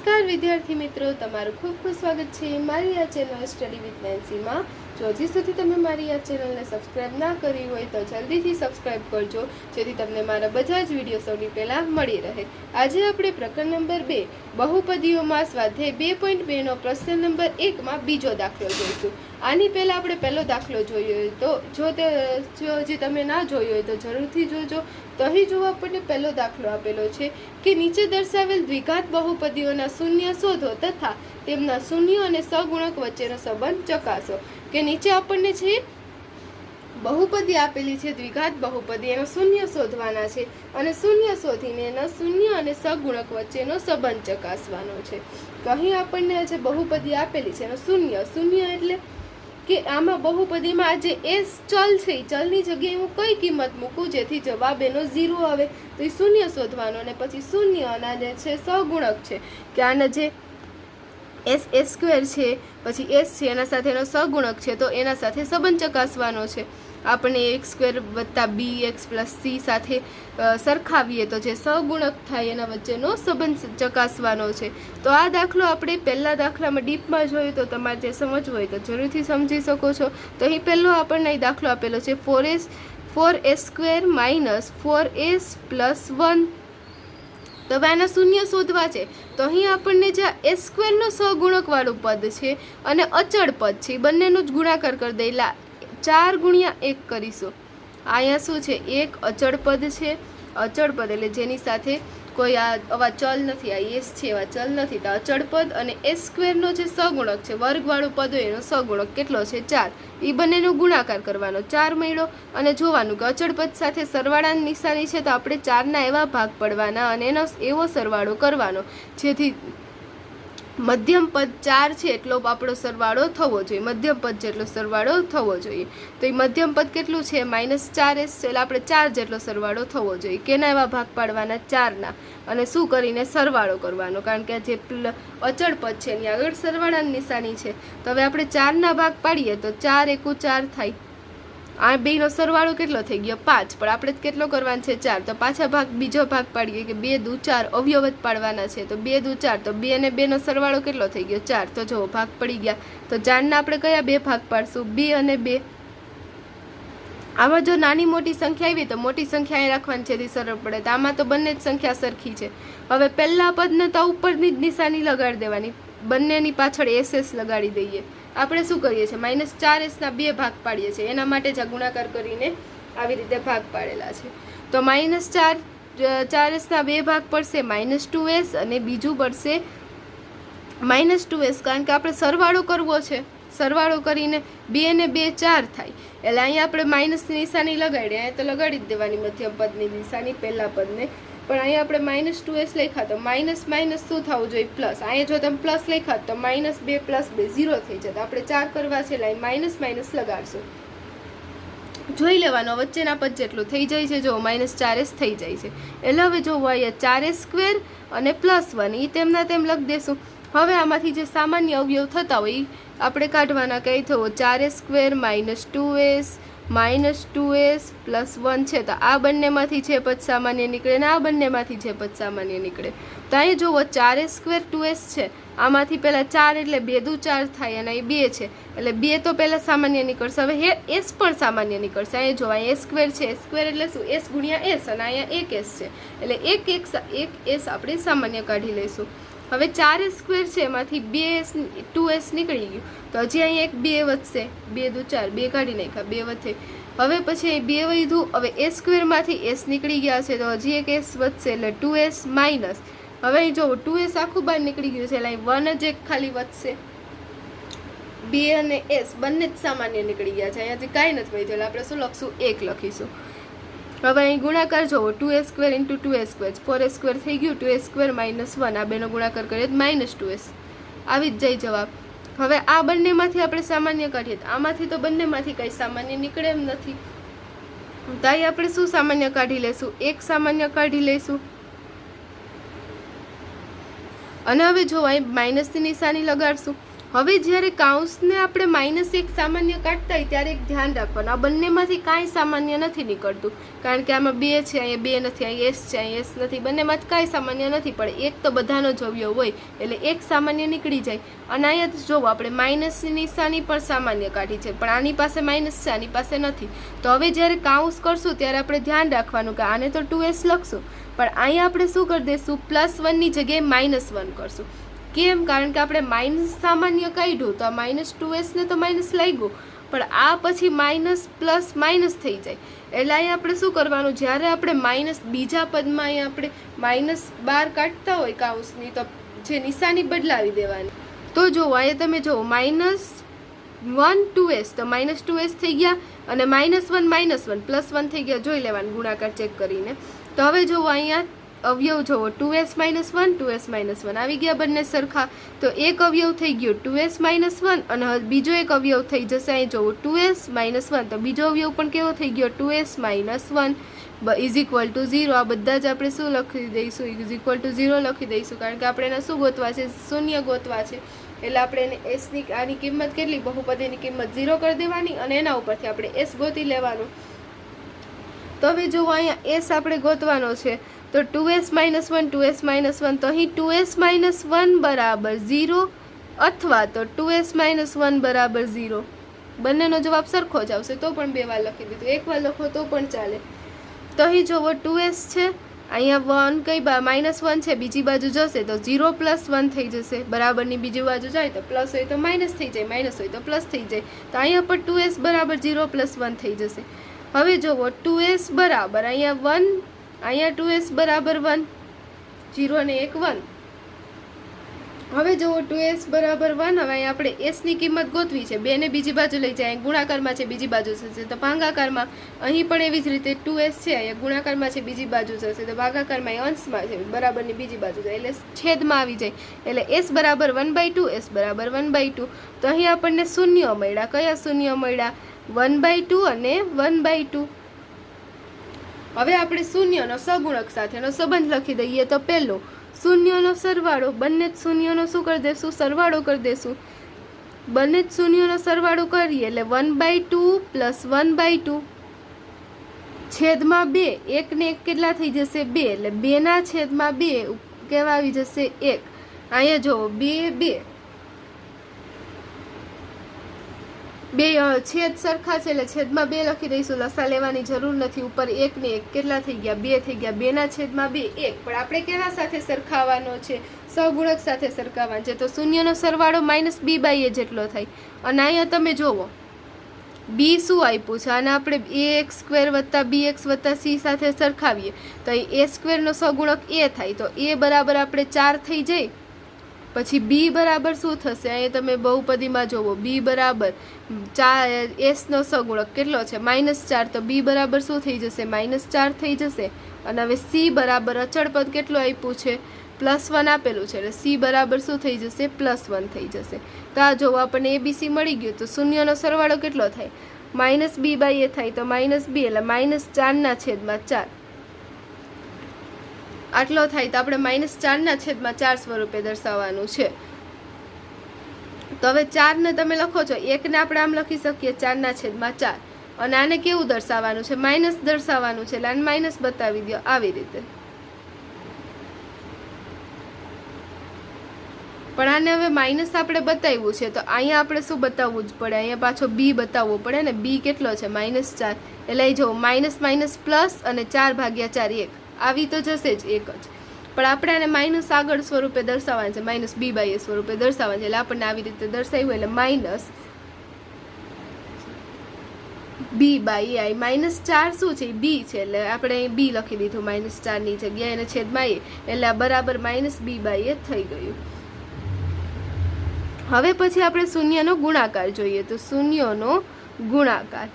નમસ્કાર વિદ્યાર્થી મિત્રો, તમારું ખૂબ ખૂબ સ્વાગત છે મારી આ ચેનલ સ્ટડી વિથ નેન્સીમાં। જો હજી સુધી તમે મારી આ ચેનલને સબસ્ક્રાઇબ ના કરી હોય તો જલ્દીથી સબસ્ક્રાઇબ કરજો, જેથી તમને મારા બધા જ વિડીયો સૌથી પહેલાં મળી રહે। આજે આપણે પ્રકરણ નંબર 2 બહુપદીઓમાં સ્વાધ્યાય 2.2 નો પ્રશ્ન નંબર 1 માં બીજો દાખલો જોઈશું। આની પહેલાં આપણે પહેલો દાખલો જોયો હોય તો જો હજી તમે ના જોયો હોય તો જરૂરથી જોજો। તો અહીં જો આપણને પહેલો દાખલો આપેલો છે કે નીચે દર્શાવેલ દ્વિઘાત બહુપદીઓના શૂન્ય શોધો તથા તેમના શૂન્ય અને સગુણક વચ્ચેનો સંબંધ ચકાસો। કે નીચે આપણને છે બહુપદી આપેલી છે, દ્વિઘાત બહુપદી, એનો શૂન્ય શોધવાના છે અને શૂન્ય શોધીને એના શૂન્ય અને સગુણક વચ્ચેનો સંબંધ ચકાસવાનો છે। તો અહીં આપણને જે બહુપદી આપેલી છે એનો શૂન્ય એટલે કે આમાં બહુપદીમાં આ જે એસ ચલ છે એ ચલની જગ્યાએ હું કઈ કિંમત મૂકું જેથી જવાબ એનો 0 આવે, તો એ શૂન્ય શોધવાનો અને પછી શૂન્ય અને જે છે સગુણક છે કે આના જે એસ સ્ક્વેર છે પછી એસ છે એના સાથેનો સગુણક છે તો એના સાથે સંબંધ ચકાસવાનો છે। આપણે એક્સ સ્ક્વેર વત્તા બી એક્સ પ્લસ સી સાથે સરખાવીએ તો જે સગુણક થાય એના વચ્ચેનો સંબંધ ચકાસવાનો છે। તો આ દાખલો આપણે પહેલા દાખલામાં ડીપમાં જોયું તો તમારે જે સમજવું હોય તો જરૂરથી સમજી શકો છો। તો અહીં પહેલો આપણને અહીં દાખલો આપેલો છે 4s square minus 4s plus 1। તો હવે આના શૂન્ય શોધવા છે તો અહીં આપણને જે એસ સ્ક્વેરનો સગુણક વાળું પદ છે અને અચળ પદ છે એ બંનેનો જ ગુણાકાર કરી દઈએ, 4 ગુણ્યા 1 કરીશું। અહીંયા શું છે, એક અચળ પદ છે, અચળ પદ એટલે જેની સાથે કોઈ આવા ચલ નથી, આ એસ છે એવા ચલ નથી, તો અચળ પદ અને એસ સ્ક્વેરનો જે સગુણક છે વર્ગવાળું પદ હોય એનો સગુણક કેટલો છે 4, એ બંનેનો ગુણાકાર કરવાનો, 4 મળ્યો અને જોવાનું કે અચળ પદ સાથે સરવાળાની નિશાની છે તો આપણે 4ના એવા ભાગ પડવાના અને એનો એવો સરવાળો કરવાનો જેથી મધ્યમ પદ 4 છે એટલો આપણો સરવાળો થવો જોઈએ, મધ્યમ પદ જેટલો સરવાળો થવો જોઈએ। તો એ મધ્યમ પદ કેટલું છે -4s છે એટલે આપણે 4 જેટલો સરવાળો થવો જોઈએ। કેના એવા ભાગ પાડવાના 4ના અને શું કરીને સરવાળો કરવાનો, કારણ કે જે અચળ પદ છે એની આગળ સરવાળાની નિશાની છે। તો હવે આપણે 4ના ભાગ પાડીએ તો 4 એકુ 4 થાય, આ બેનો સરવાળો કેટલો થઈ ગયો 5, પણ આપણે કેટલો કરવાનો છે 4, તો પાછા બીજો ભાગ પાડીએ કે 2 દુ 4 અવયવ જ પાડવાના છે તો 2 દુ 4, તો 2 અને 2 નો સરવાળો કેટલો થઈ ગયો 4। તો જો ભાગ પડી ગયા, તો 4ના આપણે કયા બે ભાગ પાડશું 2 અને 2। આમાં જો નાની મોટી સંખ્યા આવી તો મોટી સંખ્યા અહીં રાખવાની છે જેથી સરળ પડે, તો આમાં તો બંને જ સંખ્યા સરખી છે। હવે પહેલા પદને તો ઉપરની જ નિશાની લગાડી દેવાની, બંનેની પાછળ એસ લગાડી દઈએ। આપણે શું કરીએ છીએ -4s ના બે ભાગ પાડીએ છીએ, એના માટે જ ગુણાકાર કરીને આવી રીતે ભાગ પાડેલા છે। તો -4s ના બે ભાગ પડશે -2s અને બીજું પડશે -2s, કારણ કે આપણે સરવાળો કરવો છે, સરવાળો કરીને 2 અને 2 4 થાય એટલે અહીંયા આપણે માઇનસની નિશાની લગાડીએ, અહીંયા તો લગાડી જ દેવાની મધ્યમ પદની નિશાની પહેલા પદને, પણ અહીંયા આપણે -2s લખ્યા તો માઇનસ માઇનસ શું થવું જોઈએ પ્લસ, અહીંયા જો તમે પ્લસ લખ્યા તો -2 + 2 0 થઈ જતા, આપણે 4 કરવા છે એટલે માઇનસ માઇનસ લગાડશું, જોઈ લેવાનો વચ્ચેના પદ જેટલું થઈ જાય છે, જો -4s થઈ જાય છે એટલે હવે જો અહીંયા 4s સ્ક્વેર અને +1 એ તેમના તેમ લખી દેશું। હવે આમાંથી જે સામાન્ય અવયવ થતા હોય એ આપણે કાઢવાના, કઈ થવો 4s સ્ક્વેર -2s +1 છે તો આ બંનેમાંથી જે પદ સામાન્ય નીકળે ને આ બંનેમાંથી જે પદ સામાન્ય નીકળે, તો અહીંયા જુઓ 4s સ્ક્વેર 2s છે, આમાંથી પહેલા 4 એટલે 2 દુ 4 થાય અને અહીં 2 છે એટલે 2 તો પહેલા સામાન્ય નીકળશે, હવે એસ પણ સામાન્ય નીકળશે। અહીંયા જો અહીંયા એસ સ્ક્વેર છે, એસ સ્ક્વેર એટલે શું s ગુણ્યા s અને અહીંયા 1s છે એટલે 1 s આપણે સામાન્ય કાઢી લઈશું। હવે 4s સ્ક્વેર છે એમાંથી 2s નીકળી ગયું તો હજી અહીંયા એક 2 વધશે, 2 દુ 4 2 કાઢી નાખ્યા 2 વધે, હવે પછી અહીં 2 વધ્યું, હવે એસ સ્ક્વેરમાંથી s નીકળી ગયા છે તો હજી એક s વધશે એટલે 2s માઇનસ, હવે અહીં જો 2s આખું બહાર નીકળી ગયું છે એટલે અહીં 1 જ એક ખાલી વધશે, 2 અને s બંને જ સામાન્ય નીકળી ગયા છે, અહીંયાથી કાંઈ નથી વધ્યું એટલે આપણે શું લખશું 1 લખીશું। હવે અહીં ગુણાકાર જોવો 2s square × 2s square 4s square થઈ ગયું, 2s સ્ક્વેર -1 આ બેનો ગુણાકાર કરીએ તો -2s આવી જ જાય જવાબ। હવે આ બંનેમાંથી આપણે સામાન્ય કાઢીએ તો આમાંથી તો બંનેમાંથી કંઈ સામાન્ય નીકળે એમ નથી, તો અહીં આપણે શું સામાન્ય કાઢી લઈશું 1 સામાન્ય કાઢી લઈશું અને હવે જો અહીં માઇનસની નિશાની લગાડશું હવે જ્યારે કાઉન્સને આપણે -1 સામાન્ય કાઢતા હોય ત્યારે એક ધ્યાન રાખવાનું, આ બંનેમાંથી કાંઈ સામાન્ય નથી નીકળતું, કારણ કે આમાં 2 છે, અહીંયા 2 નથી, અહીંયા S છે, અહીંયા S નથી, બંનેમાંથી કાંઈ સામાન્ય નથી, પણ એક તો બધાનો જ અવયવ હોય એટલે એક સામાન્ય નીકળી જાય. અને અહીંયા જો આપણે માઇનસની નિશાની પણ સામાન્ય કાઢી છે, પણ આની પાસે માઇનસ છે, આની પાસે નથી. તો હવે જ્યારે કાઉન્સ કરશું ત્યારે આપણે ધ્યાન રાખવાનું કે આને તો 2S લખશું, પણ અહીંયા આપણે શું કરી દઈશું, +1ની જગ્યાએ -1 કરશું. કેમ? કારણ કે આપણે માઇનસ સામાન્ય કાઢ્યું તો આ -2S ને તો માઇનસ લાગ્યું, પણ આ પછી માઇનસ પ્લસ માઇનસ થઈ જાય. એટલે અહીંયા આપણે શું કરવાનું, જ્યારે આપણે માઇનસ બીજા પદમાં અહીંયા આપણે -12 કાઢતા હોય કાઉન્સની, તો જે નિશાની બદલાવી દેવાની. તો જુઓ અહીંયા તમે જુઓ -1 2S, તો -2S થઈ ગયા, અને -1 +1 થઈ ગયા, જોઈ લેવાનું ગુણાકાર ચેક કરીને. તો હવે જુઓ અહીંયા અવયવ જુઓ 2S - 1 2S - 1 આવી ગયા બંને સરખા. તો એક અવયવ થઈ ગયો 2S - 1 અને બીજો એક અવયવ થઈ જશે અહીં જુઓ 2S - 1, તો બીજો અવયવ પણ કેવો થઈ ગયો 2S - 1 = 0. આ બધા જ આપણે શું લખી દઈશું, =0 લખી દઈશું, કારણ કે આપણે એના શું ગોતવા છે, શૂન્ય ગોતવા છે. એટલે આપણે એને એસની આની કિંમત કેટલી, બહુપદીની કિંમત 0 કરી દેવાની અને એના ઉપરથી આપણે એસ ગોતી લેવાનું. તો હવે જુઓ અહીંયા એસ આપણે ગોતવાનો છે, તો 2S - 1 2S - 1, તો અહીં 2S - 1 બરાબર 0 અથવા તો 2S - 1 બરાબર 0. બંનેનો જવાબ સરખો જ આવશે, તો પણ 2 વાર લખી દીધું, 1 વાર લખો તો પણ ચાલે. તો અહીં જુઓ 2S છે, અહીંયા 1 કઈ -1 છે, બીજી બાજુ જશે તો 0 + 1 થઈ જશે, બરાબરની બીજી બાજુ જાય તો પ્લસ હોય તો માઇનસ થઈ જાય, માઇનસ હોય તો પ્લસ થઈ જાય. તો અહીંયા પણ 2S બરાબર 0 + 1 થઈ જશે. હવે જુઓ 2S બરાબર અહીંયા 1, અહીંયા 2S બરાબર 1, 0 ને 1 1. હવે જુઓ 2S બરાબર 1, હવે અહીંયા આપણે S ની કિંમત ગોતવી છે, 2 ને બીજી બાજુ લઈ જાય, ગુણાકારમાં છે બીજી બાજુ જશે તો ભાગાકારમાં. અહીં પણ એવી જ રીતે 2S છે, અહીંયા ગુણાકારમાં છે બીજી બાજુ જશે તો ભાગાકારમાં એ અંશમાં છે, બરાબરની બીજી બાજુ જાય એટલે છેદમાં આવી જાય, એટલે S બરાબર 1/2, S બરાબર 1/2. તો અહીં આપણને શૂન્ય મળ્યા. કયા શૂન્ય મળ્યા? 1/2 અને 1/2. હવે આપણે શૂન્યનો સગુણક સાથેનો સંબંધ લખી દઈએ. તો પહેલો શૂન્યનો સરવાળો, બંને જ શૂન્યનો શું કરી દેશું, સરવાળો કરી દેશું. બંને જ શૂન્યનો સરવાળો કરીએ એટલે 1/2 + 1/2 છેદમાં 2, 1 ને 1 કેટલા થઈ જશે 2, એટલે 2/2 કેવા આવી જશે 1. અહીંયા જુઓ 2 2 છેદ સરખા છે એટલે છેદમાં 2 લખી દઈશું, લસા લેવાની જરૂર નથી. ઉપર 1 ને 1 કેટલા થઈ ગયા 2 થઈ ગયા, 2/2 1. પણ આપણે કેના સાથે સરખાવવાનો છે, સહગુણક સાથે સરખાવવાનો છે, તો શૂન્યનો સરવાળો -b/a જેટલો થાય. અને અહીંયા તમે જોવો b શું આપ્યું છે, આને આપણે ax² + bx + c સાથે સરખાવીએ તો અહીં a² નો સહગુણક a થાય, તો a બરાબર આપણે 4 થઈ જાય. પછી b બરાબર શું થશે, અહીંયા તમે બહુપદીમાં જોવો b બરાબર 4, s નો સહગુણક કેટલો છે -4, તો b બરાબર શું થઈ જશે -4 થઈ જશે. અને હવે c બરાબર અચળ પદ કેટલું આપ્યું છે +1 આપેલું છે, એટલે c બરાબર શું થઈ જશે +1 થઈ જશે. તો આ જોવો આપણને abc મળી ગયું. તો શૂન્યનો સરવાળો કેટલો થાય -b/a થાય, તો -b એટલે -4/4 આટલો થાય. તો આપણે -4/4 સ્વરૂપે દર્શાવવાનું છે. તો હવે 4 ને તમે લખો છો, 1 ને આપણે આમ લખી શકીએ 4/4, અને આને કેવું દર્શાવવાનું છે, માઇનસ દર્શાવવાનું છે, એટલે આને માઇનસ બતાવી દો આવી રીતે. પણ આને હવે માઇનસ આપણે બતાવ્યું છે તો અહીંયા આપણે શું બતાવવું જ પડે, અહીંયા પાછો b બતાવવો પડે ને. b કેટલો છે -4, એટલે અહીં જો માઇનસ પ્લસ અને 4/4 1 આવી તો જશે જ એક જ, પણ આપણે આને માઇનસ આગળ સ્વરૂપે દર્શાવવાનું છે, -b/a સ્વરૂપે દર્શાવવાનું છે. એટલે આપણને આવી રીતે દર્શાવ્યું, એટલે -b/a. -4 શું છે, b છે, એટલે આપણે અહીં b લખી દીધું -4 ની જગ્યાએ, એને છેદમાં a, એટલે આ બરાબર -b/a થઈ ગયું. હવે પછી આપણે શૂન્યનો ગુણાકાર જોઈએ. તો શૂન્યનો ગુણાકાર,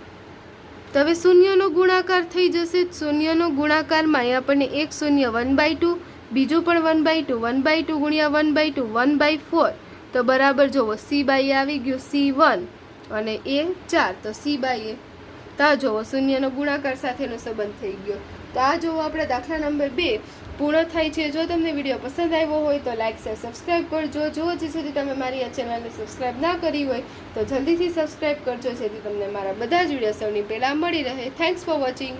તો હવે શૂન્યનો ગુણાકાર થઈ જશે. શૂન્યનો ગુણાકારમાં અહીં આપણને એક શૂન્ય 1/2, બીજું પણ 1/2, 1/2 ગુણ્યા 1/2 1/4, તો બરાબર જોવો c/a આવી ગયું, c1 અને a 4, તો c/a. તો આ જોવો શૂન્યનો ગુણાકાર સાથેનો સંબંધ થઈ ગયો. તો આ જોવો આપણે દાખલા નંબર 2 પૂર્ણ થાય છે. જો તમને વિડીયો પસંદ આવ્યો હોય તો લાઇક શેર સબસ્ક્રાઈબ કરજો. જો હજી સુધી તમે મારી આ ચેનલને સબસ્ક્રાઈબ ના કરી હોય તો જલ્દીથી સબસ્ક્રાઈબ કરજો, જેથી તમને મારા બધા જ વિડીયો સૌની પહેલાં મળી રહે. Thanks for watching.